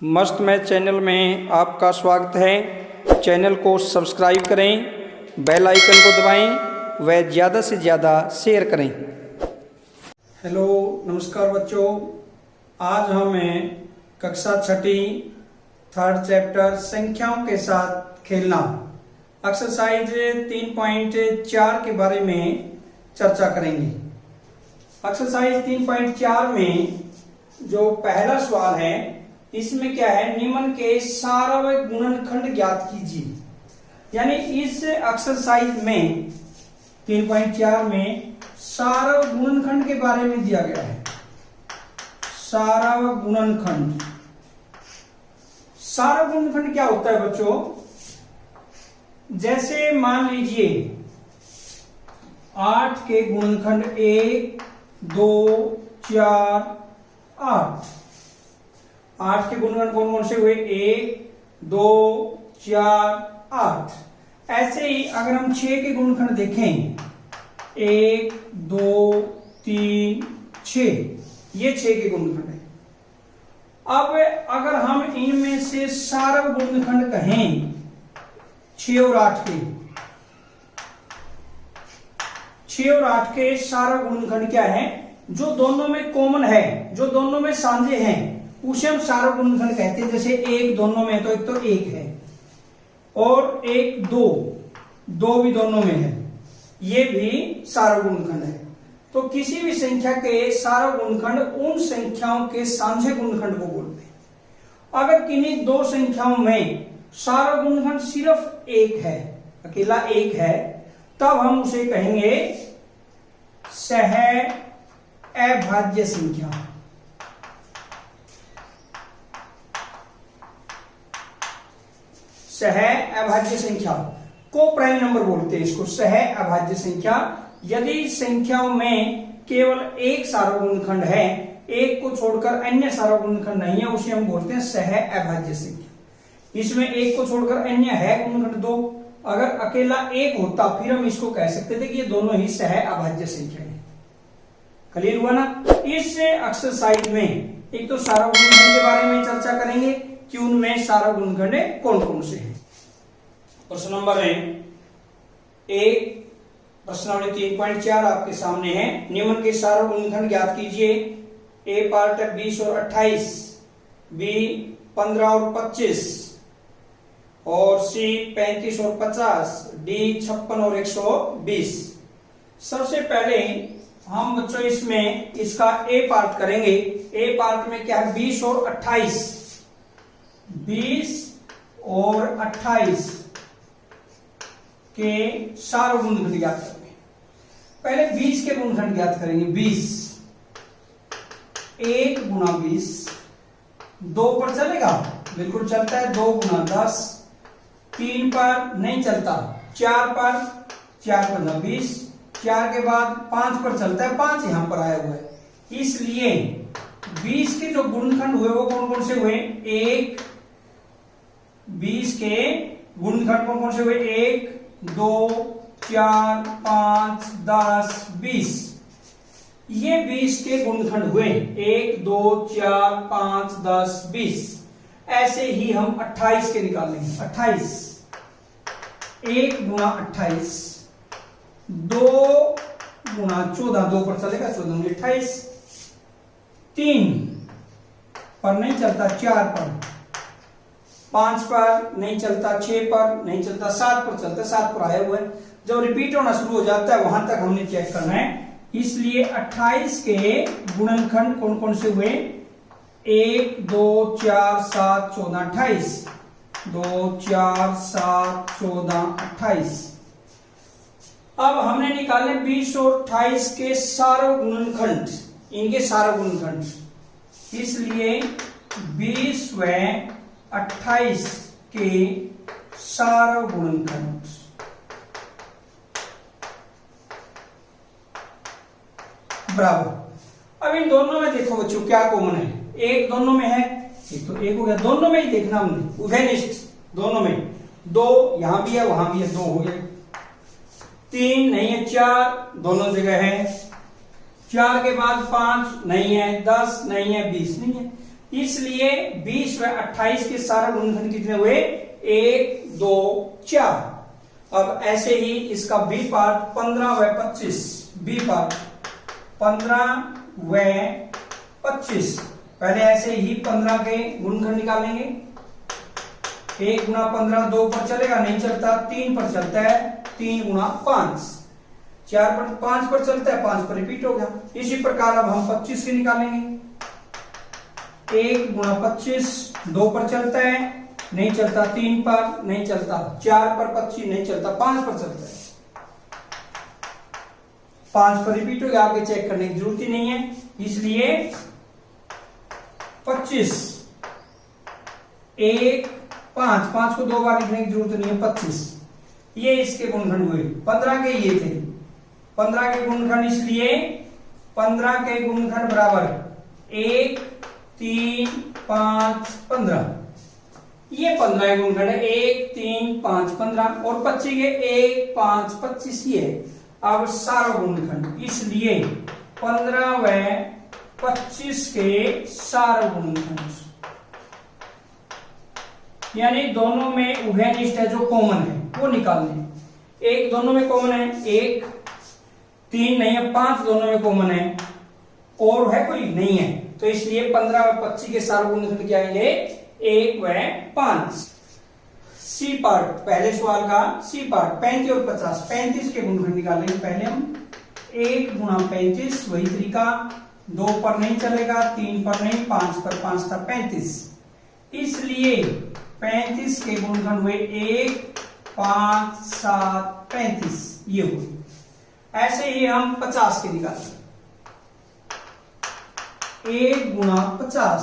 मस्त math channel में आपका स्वागत है। चैनल को सब्सक्राइब करें, बेल आइकन को दबाएं व ज़्यादा से ज़्यादा शेयर करें। हेलो नमस्कार बच्चों, आज हमें कक्षा छठी थर्ड चैप्टर संख्याओं के साथ खेलना एक्सरसाइज 3.4 के बारे में चर्चा करेंगे। एक्सरसाइज 3.4 में जो पहला सवाल है इसमें क्या है, निम्न के सार्वत्रिक गुणनखंड ज्ञात कीजिए। यानी इस एक्सरसाइज में 3.4 में सार्वत्रिक गुणनखंड के बारे में दिया गया है। सार्वत्रिक गुणनखंड, सार्वत्रिक गुणनखंड क्या होता है बच्चों? जैसे मान लीजिए 8 के गुणनखंड 1, 2, 4, 8। 8 के गुणनखंड कौन कौन से हुए? 1, 2, 4, 8। ऐसे ही अगर हम 6 के गुणनखंड देखें, 1, 2, 3, 6, ये 6 के गुणनखंड है। अब अगर हम इनमें से सार्वत्रिक गुणनखंड कहें 6 और 8 के, 6 और 8 के सार्वत्रिक गुणनखंड क्या है? जो दोनों में कॉमन है, जो दोनों में साझे हैं, उसे हम सार्वत्रिक गुणनखंड कहते हैं। जैसे 1 दोनों में है तो एक तो 1 है, और 1 2 भी दोनों में है, ये भी सार्वत्रिक गुणनखंड है। तो किसी भी संख्या के सार्वत्रिक गुणनखंड उन संख्याओं के साझे गुणनखंड को बोलते हैं। अगर किन्हीं दो संख्याओं में सार्वत्रिक गुणनखंड सिर्फ 1 है, अकेला 1 है, तब हम उसे कहेंगे सह अभाज्य संख्या। सह अभाज्य संख्या को प्राइम नंबर बोलते हैं, इसको सह अभाज्य संख्या। यदि संख्याओं में केवल एक सार्वत्रिक गुणनखंड है, एक को छोड़कर अन्य सार्वत्रिक गुणनखंड नहीं है, उसे हम बोलते हैं सह अभाज्य संख्या। इसमें एक को छोड़कर अन्य है गुणनखंड 2, अगर अकेला 1 होता फिर हम इसको कह सकते थे कि ये दोनों ही सह अभाज्य संख्या है। क्लियर हुआ ना? इस एक्सरसाइज में एक तो सार्वत्रिक गुणनखंड के बारे में चर्चा करेंगे कि उनमें सार्वत्रिक गुणनखंड कौन कौन से हैं। प्रश्न नंबर 1, प्रश्नावली 3.4 आपके सामने है। निम्न के सार्वत्रिक गुणनखंड ज्ञात कीजिए। ए पार्ट है 20 और 28, बी 15 और 25, और सी 35 और 50, डी 56 और 120। सबसे पहले हम बच्चों इसमें इसका ए पार्ट करेंगे। ए पार्ट में क्या है? 20 और 28, 20 और 28 के सार्वत्रिक गुणनखंड ज्ञात करेंगे। पहले 20 के गुणनखंड ज्ञात करेंगे। 20 1 गुना 20 2 पर चलेगा? बिल्कुल चलता है। 2 गुना 10, 3 पर नहीं चलता, 4 पर 20, 4 के बाद 5 पर चलता है, 5 यहां पर आया हुआ है। इसलिए 20 के जो गुणनखंड हुए वो कौन कौन से हुए? 20 के गुणनखंड कौन कौन से हुए? 1, 2, 4, 5, 10, 20। ये 20 के गुणनखंड हुए। 1, 2, 4, 5, 10, 20। ऐसे ही हम 28 के निकालेंगे। 28 1 गुना 28, 2 गुना 14, 2 पर चलेगा, 14 28, 3 पर नहीं चलता, 4 पर, 5 पर नहीं चलता, 6 पर नहीं चलता, 7 पर चलता, 7 पर आया हुआ है। जब रिपीट होना शुरू हो जाता है वहां तक हमने चेक करना है। इसलिए 28 के गुणनखंड कौन कौन से हुए? 1, 2, 4, 7, 14, 28, 2, 4, 7, 14, 28। अब हमने निकाले 20 और 28 के सार्वत्रिक गुणनखंड, इनके सार्वत्रिक गुणनखंड। इसलिए 20 व 28 के सार्वत्रिक गुणनखंड बराबर। अब इन दोनों में देखो बच्चों क्या कॉमन है? 1 दोनों में है, एक तो 1 हो गया, दोनों में ही देखना हमने, उभयनिष्ठ दोनों में। 2 यहां भी है वहां भी है, 2 हो गया। 3 नहीं है, 4 दोनों जगह है, 4 के बाद 5 नहीं है, 10 नहीं है, 20 नहीं है। इसलिए 20 व 28 के सारे गुणनखंड कितने हुए? 1 2 4। अब ऐसे ही इसका बी पार्ट 15 व 25, बी पार्ट 15 व 25। पहले ऐसे ही 15 के गुणनखंड निकालेंगे। 1 गुणा 15 2 पर चलेगा, नहीं चलता। 3 पर चलता है, 3 गुणा 5। 4 पर 5 पर चलता है, 5 पर रिपीट हो गया। इसी प्रकार अब हम 25 के निकालेंगे। 1 गुणा 25 2 पर चलता है, नहीं चलता। 3 पर नहीं चलता। 4 पर 25 नहीं चलता। 5 पर चलता है, 5 पर रिपीट हो गया। आगे चेक करने की जरूरत ही नहीं है, इसलिए 25 1 5, 5 को 2 बार लिखने की जरूरत नहीं है। 25 ये इसके गुणनखंड हुए। 15 के ये थे, 15 के गुणनखंड, इसलिए 15 के गुणनखंड बराबर 1 3 5 15। ये 15 के गुणनखंड है, 1 3 5 15। और 25 के 1 5 25 ये है। अब सारा गुणनखंड, इसलिए 15 व 25 के सारा गुणनखंड, यानी दोनों में उभयनिष्ठ है, जो कॉमन है वो निकालने। एक दोनों में कॉमन है, 1 3 नहीं है, 5 दोनों में कॉमन है, और है कोई नहीं है, तो इसलिए 15 व 25 के सारे गुणनखंड क्या आएंगे? 1 व 5। सी पार्ट, पहले सवाल का सी पार्ट 35 और 50। 35 के गुणनखंड निकालेंगे पहले हम। 1 गुणा 35, वही तरीका। 2 पर नहीं चलेगा, 3 पर नहीं, 5 पर 5 था, 35। इसलिए 35 के गुणनखंड हुए 1 5 7 35, ये हुए। ऐसे ही हम 50 के निकालेंगे। 1 गुणा 50,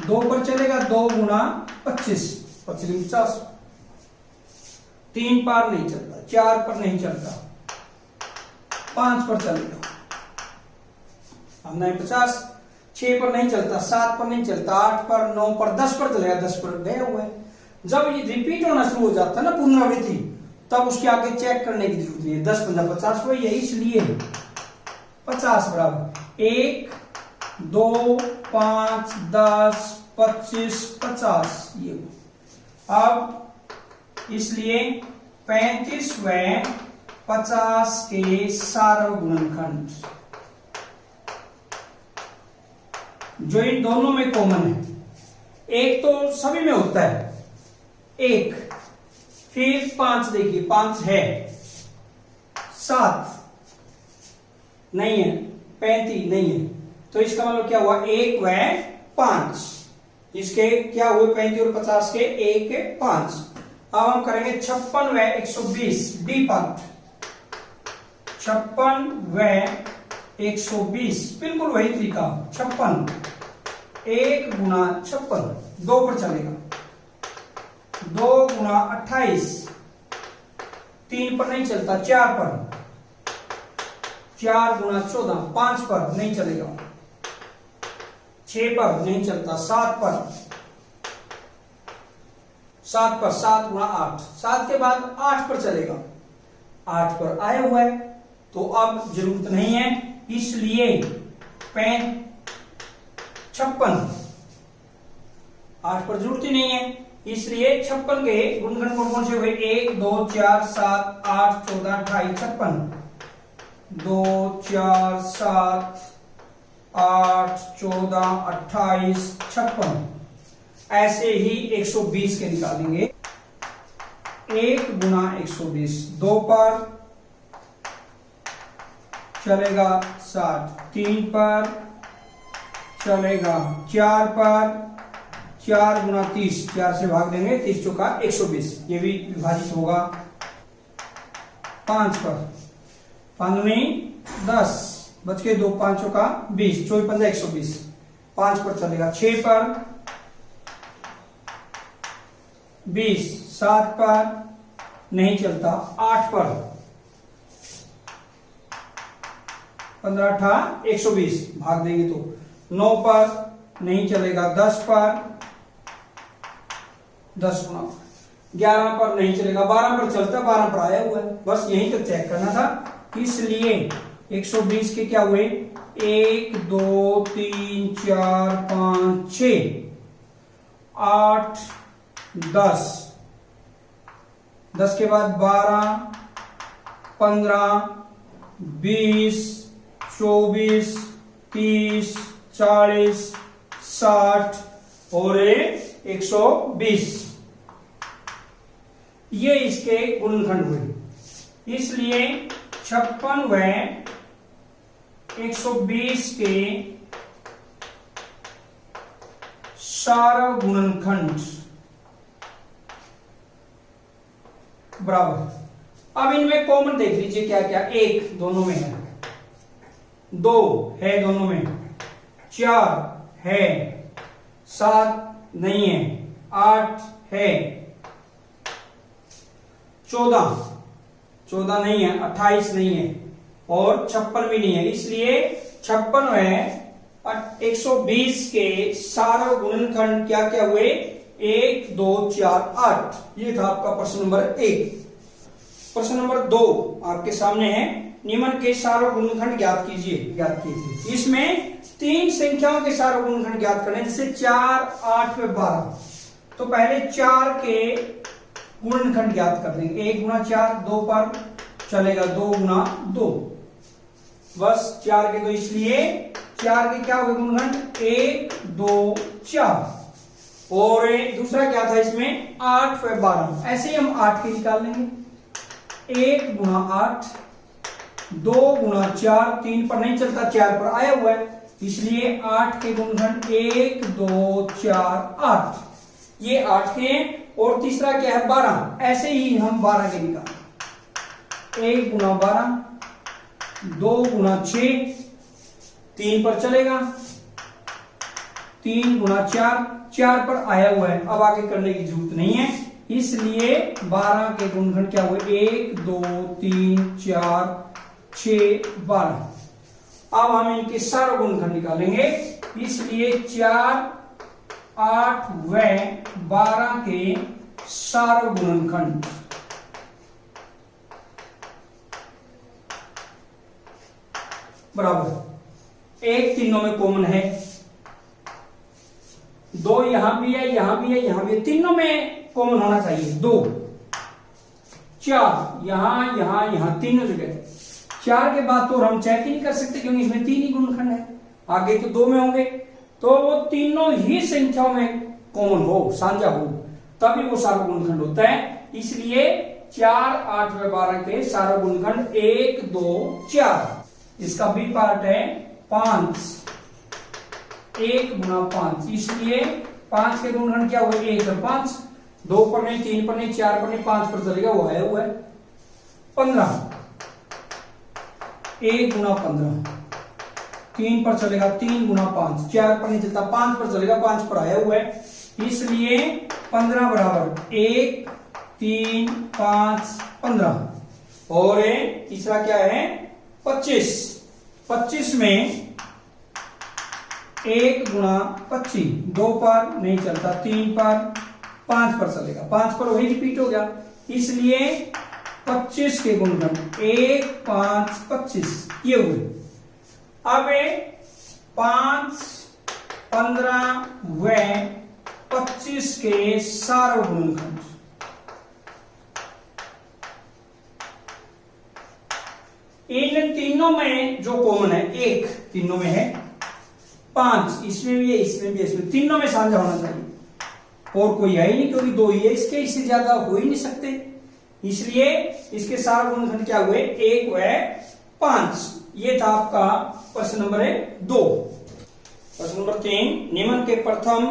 2 पर चलेगा, 2 गुणा 25 50। 3 पर नहीं चलता, 4 पर नहीं चलता, 5 पर चलेगा, हमने 50। 6 पर नहीं चलता, 7 पर नहीं चलता, 8 पर, 9 पर, 10 पर चलेगा, 10 पर गया हुआ है। जब ये रिपीट होना शुरू हो जाता है ना, पुनरावृत्ति, तब उसके आगे चेक करने की जरूरत नहीं है। 10 15 50 वही है, इसलिए 50 बराबर 1 2 5 10 25 50 ये। अब इसलिए 35 व 50 के सारे गुणनखंड जो इन दोनों में कॉमन है, एक तो सभी में होता है 1, फिर 5 देखिए, 5 है, 7 नहीं है, 35 नहीं है, तो इसका मतलब क्या हुआ? 1 व 5। इसके क्या हुए? 35 और 50 के 1 5। अब हम करेंगे 56 व 120, डी पार्ट। 56 व 120, बिल्कुल वही तरीका। 56 1 गुणा 56, 2 पर चलेगा, 2 गुणा 28, 3 पर नहीं चलता, 4 पर, 4 गुणा 14, 5 पर नहीं चलेगा, 6 पर नहीं चलता, 7 पर, 7 गुणा 8, 7 के बाद 8 पर चलेगा, 8 पर आया हुआ है, तो अब जरूरत नहीं है, इसलिए 56, 8 पर जरूरत ही नहीं है, इसलिए 56 के गुणनखंड कौन से हुए? 1 2 4 7 8 14 28, 56 2 4 7 8 14 28 56। ऐसे ही 120 के निकालेंगे। 1 गुणा 120, 2 पर चलेगा 60, 3 पर चलेगा, 4 पर, 4 गुणा 30, 4 से भाग देंगे, 30 चौका 120, ये भी विभाजित होगा। 5 पर, 5 में 10, बच के 2, 5 चौका 20, 24 15 120, 5 पर चलेगा। 6 पर 20, 7 पर नहीं चलता, 8 पर 15 8 120, भाग देंगे तो 9 पर नहीं चलेगा, 10 पर 10 गुना, 11 पर नहीं चलेगा, 12 पर चलता, 12 पर आया हुआ है, बस यही तो चेक करना था। इसलिए 120 के क्या हुए 1 2 3 4 5 6 8 10 10 के बाद 12 15 20 24 30 40 60 और 120 ये इसके गुणनखंड हुए। इसलिए 56 व 120 के सारा गुणनखंड बराबर। अब इनमें कॉमन देख लीजिए क्या क्या। 1 दोनों में है, 2 है दोनों में, 4 है, 7 नहीं है, 8 है, 14 नहीं है, 28 नहीं है और 56 भी नहीं है। इसलिए 56 है 120 के सारे गुणनखंड क्या क्या हुए 1 2 4 8। ये था आपका प्रश्न नंबर 1। प्रश्न नंबर 2 आपके सामने है, निम्न के सारे गुणनखंड ज्ञात कीजिए। इसमें 3 संख्याओं के सारे गुणनखंड ज्ञात करने, जैसे 4 8 व 12। तो पहले 4 के गुणनखंड ज्ञात कर देंगे। 1 गुणा 4 2 पर चलेगा, 2 गुणा 2 बस 4 के 2, इसलिए 4 के क्या हुए गुणनखंड 1 2 4। और दूसरा क्या था इसमें 8 व 12। ऐसे ही हम 8 के निकाल लेंगे। 1 गुणा 8 2 गुणा 4, 3 पर नहीं चलता 4 पर आया हुआ है, इसलिए 8 के गुणनखंड 1 2 4 8। ये 8 के। और तीसरा क्या है 12। ऐसे ही हम 12 के निकाल। 1 गुणा 12 2 गुणा 6, 3 पर चलेगा, 3 गुणा 4, 4 पर आया हुआ है, अब आगे करने की जरूरत नहीं है। इसलिए 12 के गुणनखंड क्या हुए 1 2 3 4 6 12। अब हम इनके सारे गुणनखंड निकालेंगे। इसलिए 4 8 व 12 के सारे गुणनखंड बराबर। 1 तीनों में कॉमन है, 2 यहां भी है, यहां भी है, यहां भी है, तीनों में कॉमन होना चाहिए 2। 4 यहां यहां यहां तीनों जगह। 4 के बाद तो हम चेक ही नहीं कर सकते क्योंकि इसमें 3 ही गुणनखंड है, आगे तो 2 में होंगे। तो वो तीनों ही संख्याओं में कॉमन हो, साझा हो, तभी वो सारा गुणनखंड होता है। इसलिए 4 8 व 12 के सारा गुणनखंड 1 2 4। इसका बी पार्ट है 5, 1 गुणा 5। इसलिए 5 के गुणनखंड क्या हुए 1 और 5। 2 पर नहीं, 3 पर नहीं, 4 पर नहीं, 5 पर चलेगा, वो आया हुआ है 15। 1 गुणा 15, 3 पर चलेगा, 3 गुणा 5, 4 पर नहीं चलता, 5 पर चलेगा, 5 पर आया हुआ है। इसलिए 15 बराबर 1 3 5 15। और तीसरा क्या है 25। 25 में 1 गुणा 25, 2 पर नहीं चलता, 3 पर, 5 पर चलेगा, 5 पर वही रिपीट हो गया। इसलिए 25 के गुणनखंड 1 5 25 ये हुए। अब 5 15 व 25 के सारे गुणनखंड इन तीनों में जो कॉमन है 1 तीनों में है, 5 इसमें भी है, इसमें भी है, इसमें तीनों में साझा होना चाहिए। और कोई है ही नहीं क्योंकि 2 ही है, इससे ज्यादा हो ही नहीं सकते। इसलिए इसके सारे गुणनखंड क्या हुए 1 व 5। ये था आपका प्रश्न नंबर 2। प्रश्न नंबर 3, निम्न के प्रथम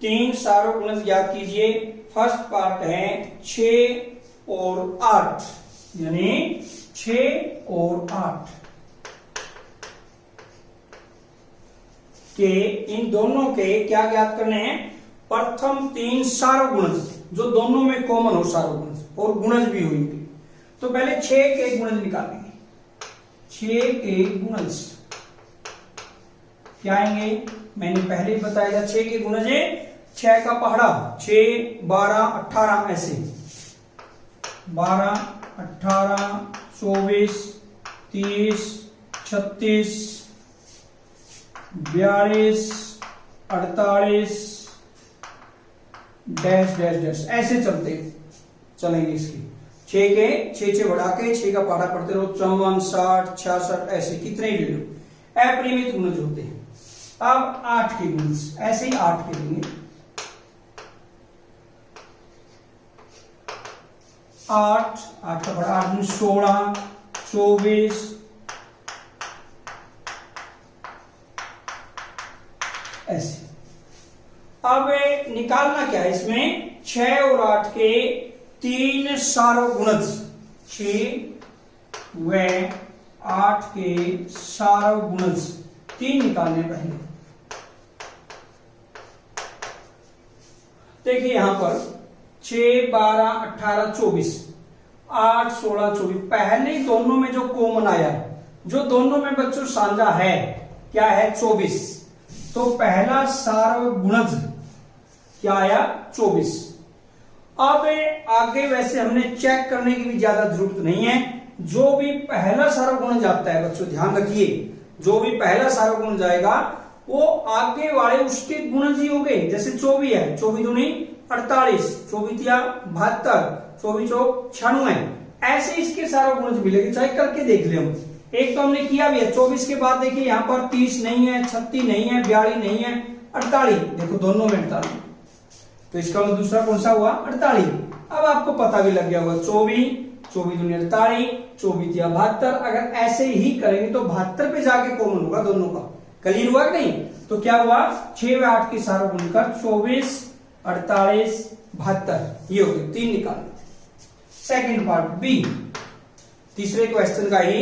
3 सारे गुणज ज्ञात कीजिए। फर्स्ट पार्ट है 6 और 8, यानी 6 और 8 के इन दोनों के क्या ज्ञात करने हैं। प्रथम 3 सारे गुणज जो दोनों में कॉमन हो, सारे गुणज और गुणज भी होंगे। तो पहले 6 के गुणज निकालेंगे। 6 के गुणज क्या आएंगे, मैंने पहले ही बताया था 6 के गुणज है 6 का पहाड़ा, 6 12 18 ऐसे 12 18 24 30 36, 42, 48 डैश डैश डैश ऐसे चलेंगे इसकी। 6 के 6 बढ़ा के 6 का पहाड़ा पढ़ते रहो, 54, 60, 66 ऐसे कितने ही ले लो, अपरिमित गुणज होते हैं। अब 8 के गुणज ऐसे ही 8 के लेंगे, 8 का पढ़ा 8 में 16, 24 ऐसे। अब निकालना क्या है इसमें, 6 और 8 के 3 सार्वगुणज, 6 व 8 के सार्वगुणज 3 निकालने पहले। देखिए यहां पर 6, 12, 18, 24, 8, 16, 24 पहले दोनों में जो कॉमन आया, जो दोनों में बच्चों साझा है क्या है 24, तो पहला सार्वगुणज क्या आया 24। अब आगे वैसे हमने चेक करने की भी ज्यादा जरूरत नहीं है, जो भी पहला सार्वगुणज आता है बच्चों ध्यान रखिए, जो भी पहला सार्वगुणज आएगा वो आगे वाले उसके गुणज ही होंगे। जैसे 24 है, 24 दूनी 48, 24 तिया 72, 24 चौक 96 ऐसे इसके सार्वगुणज मिलेंगे, चाहे करके देख ले हम। एक तो हमने किया भी है, 24 के बाद देखिए यहाँ पर 30 नहीं है, 36 नहीं है, 42 नहीं है, 48 देखो दोनों में 48, तो इसका मतलब दूसरा कौन सा हुआ 48। अब आपको पता भी लग गया होगा 24, 24 दूनी 48, 24 तिया 72, अगर ऐसे ही करेंगे तो 72 पे जाके कॉमन होगा दोनों का, क्लियर हुआ कि नहीं। तो क्या हुआ 6 व 8 के सार्वगुण कर 24, 48, 72 ये हो गए 3 निकाल। सेकंड पार्ट बी, तीसरे क्वेश्चन का ही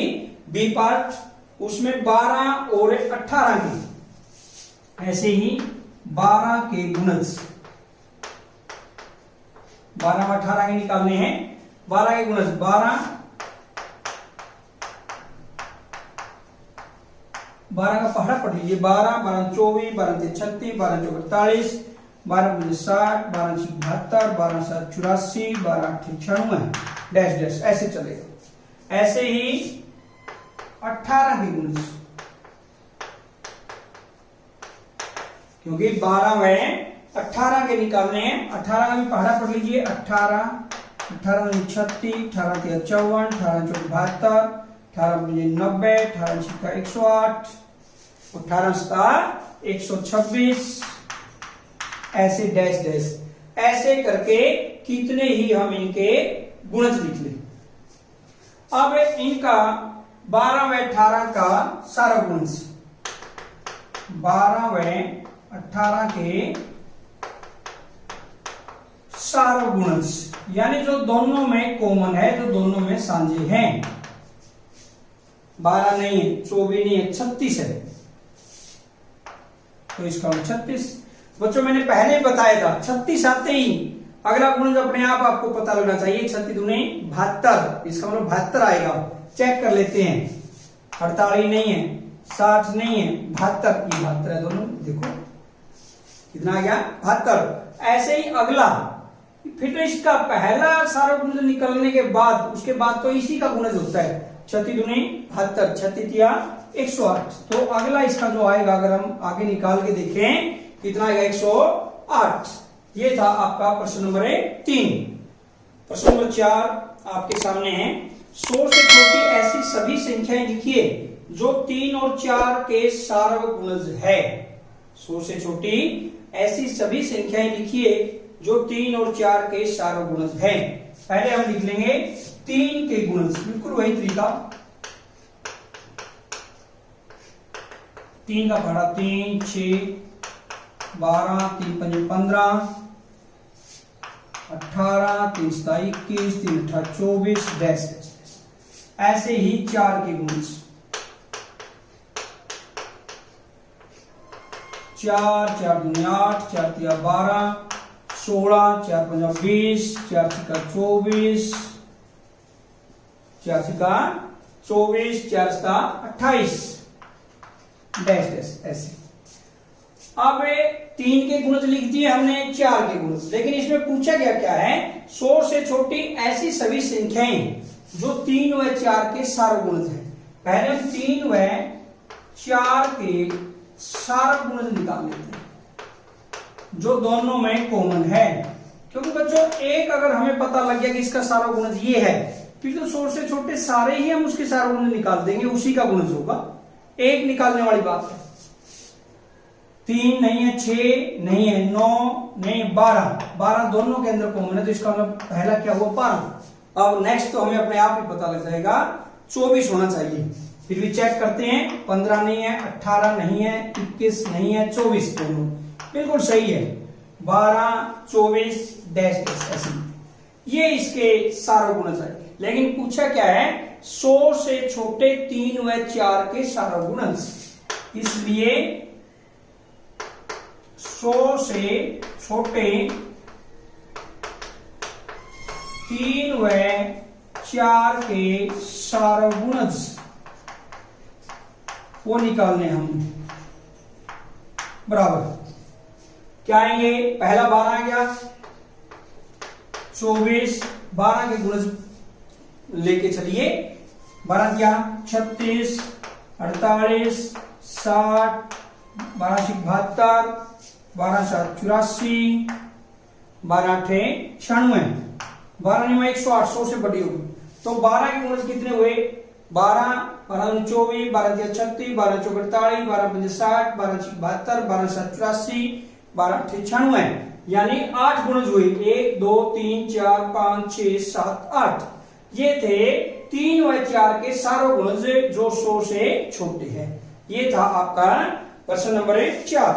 बी पार्ट, उसमें 12 और 18 के ऐसे ही 12 के गुणज, 12 व 18 के निकालने हैं। 12 के गुणज 12 का पहाड़ा पढ़ लीजिए, 12, 12, 24, 12, 36, 12, 48, 12, 60, 12, 72, 12, 84, 12, 96 डैश डैश ऐसे चलेगा। ऐसे ही 18 के गुणज, क्योंकि 12 में 18 के निकालने हैं, 18 का भी पहाड़ा पढ़ लीजिए, 18, 18 में 36, 18 तिया 54, 18 चौक 72, 18 में 90, 18 छिक्का 108, 18 सता 126 ऐसे डैश डैश ऐसे करके कितने ही हम इनके गुणज लिख लें। अब इनका 12 व 18 का सार्वगुणज, 12 व 18 के सार्वगुणज यानी जो दोनों में कॉमन है, जो दोनों में साझे हैं। 12 नहीं है, 24 नहीं है, 36 है, तो इसका 36। बच्चों मैंने पहले बताया था 36 आते ही अगला गुणज अपने आप आपको पता लगना चाहिए, 36 दूनी 72, इसका मतलब 72 आएगा। चेक कर लेते हैं, 48 नहीं है, 60 नहीं है, 72, ये 72 है दोनों, देखो कितना आ गया 72। ऐसे ही अगला, फिर तो इसका पहला सार्वगुणज निकलने के बाद उसके बाद तो इसी का गुणज होता है, 36 दूनी 72, 36 तिया 108, तो अगला इसका जो आएगा अगर हम आगे निकाल के देखें कितना आएगा 108। ये था आपका प्रश्न नंबर 3। प्रश्न नंबर 4 आपके सामने है, 100 से छोटी ऐसी सभी संख्याएं लिखिए जो 3 और 4 के सार्वगुणज है। 100 से छोटी ऐसी सभी संख्याएं लिखिए जो 3 और 4 के सार्वगुणज है। पहले हम लिख लेंगे 3 के गुणज, बिल्कुल वही तरीका, 3 का पढ़ा 3, 6, 12, 3 पंजे 15, 18, 3 सता 21, 3 अट्ठा 24 डैश। ऐसे ही 4 के गुणज, 4, 4 दूनी 8, 4 तिया 12, 16, 4 पंजा 20, 4 छिक्का 24, 4 छिक्का 24, 4 सता 28 डैश डैश ऐसे। अब 3 के गुणज लिख दिए हमने, 4 के गुणज, लेकिन इसमें पूछा गया क्या है, 100 से छोटी ऐसी सभी संख्याएं जो 3 व 4 के सार्वगुणज है। पहले हम 3 व 4 के सारा गुणज निकाल लेते हैं जो दोनों में कॉमन है, क्योंकि बच्चों एक अगर हमें पता लग गया कि इसका सारा गुणज ये है, फिर तो 100 से छोटे सारे ही हम उसके सारा गुणज निकाल देंगे, उसी का गुणज होगा। एक निकालने वाली बात है। 3 नहीं है, 6 नहीं है, 9 नहीं, 12 दोनों के अंदर कॉमन है, तो इसका मतलब पहला क्या हुआ 12। अब नेक्स्ट तो हमें अपने आप ही पता लग जाएगा 24 होना चाहिए। फिर भी चेक करते हैं, 15 नहीं है, 18 नहीं है, 21 नहीं है, 24 दोनों बिल्कुल सही है। 12 24 डैश ऐसे ये इसके सारा गुणज है। लेकिन पूछा क्या है, 100 से छोटे 3 व 4 के सारा गुणज, इसलिए 100 से छोटे 3 व 4 के सारा गुणज वो निकालने हमने। बराबर क्या आएंगे, पहला 12 आ गया, 24 12 के गुणज लेके चलिए। 12 क्या, 36 48 60 12 72 12 84 12 96 12 9 108 100 से बड़ी होगी। तो 12 के गुणज कितने हुए, 12 12 24 12 36 12 48 12 60 12 72 12 84 12 96 यानी 8 गुणज हुए। 1 2 3 4 5 6 7 8 ये थे 3 व 4 के सारे गुणज जो 100 से छोटे हैं। ये था आपका प्रश्न नंबर 4।